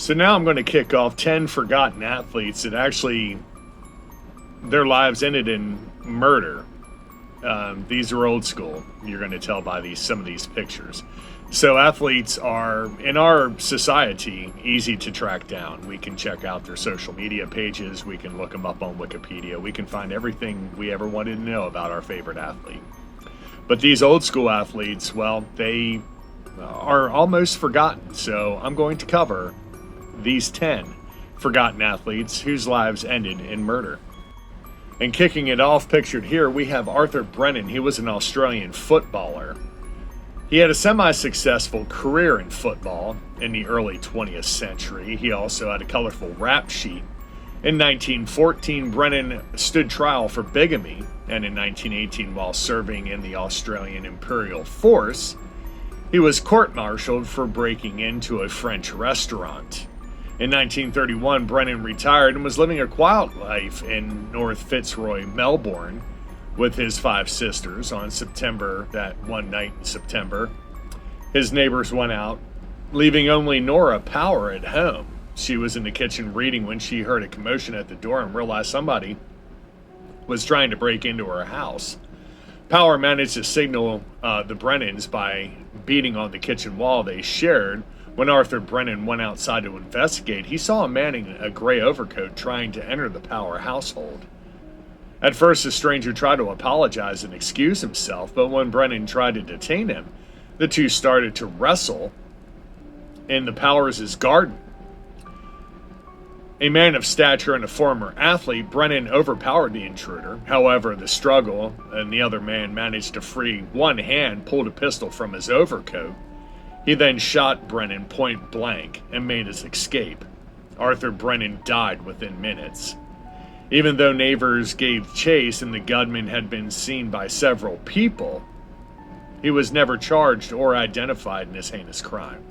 So now I'm going to kick off 10 forgotten athletes that actually their lives ended in murder. These are old school. You're going to tell by some of these pictures. So athletes are, in our society, easy to track down. We can check out their social media pages. We can look them up on Wikipedia. We can find everything we ever wanted to know about our favorite athlete. But these old school athletes, well, they are almost forgotten. So I'm going to cover these 10 forgotten athletes whose lives ended in murder. And kicking it off, pictured here, we have Arthur Brennan. He was an Australian footballer. He had a semi-successful career in football in the early 20th century. He also had a colorful rap sheet. In 1914, Brennan stood trial for bigamy, and in 1918, while serving in the Australian Imperial Force, he was court-martialed for breaking into a French restaurant. In 1931, Brennan retired and was living a quiet life in North Fitzroy, Melbourne, with his 5 sisters. That one night in September, his neighbors went out, leaving only Nora Power at home. She was in the kitchen reading when she heard a commotion at the door and realized somebody was trying to break into her house. Power managed to signal the Brennans by beating on the kitchen wall they shared. When Arthur Brennan went outside to investigate, he saw a man in a gray overcoat trying to enter the Power household. At first, the stranger tried to apologize and excuse himself, but when Brennan tried to detain him, the two started to wrestle in the Powers' garden. A man of stature and a former athlete, Brennan overpowered the intruder. However, the struggle, and the other man managed to free one hand, pulled a pistol from his overcoat. He then shot Brennan point blank and made his escape. Arthur Brennan died within minutes. Even though neighbors gave chase and the gunman had been seen by several people, he was never charged or identified in this heinous crime.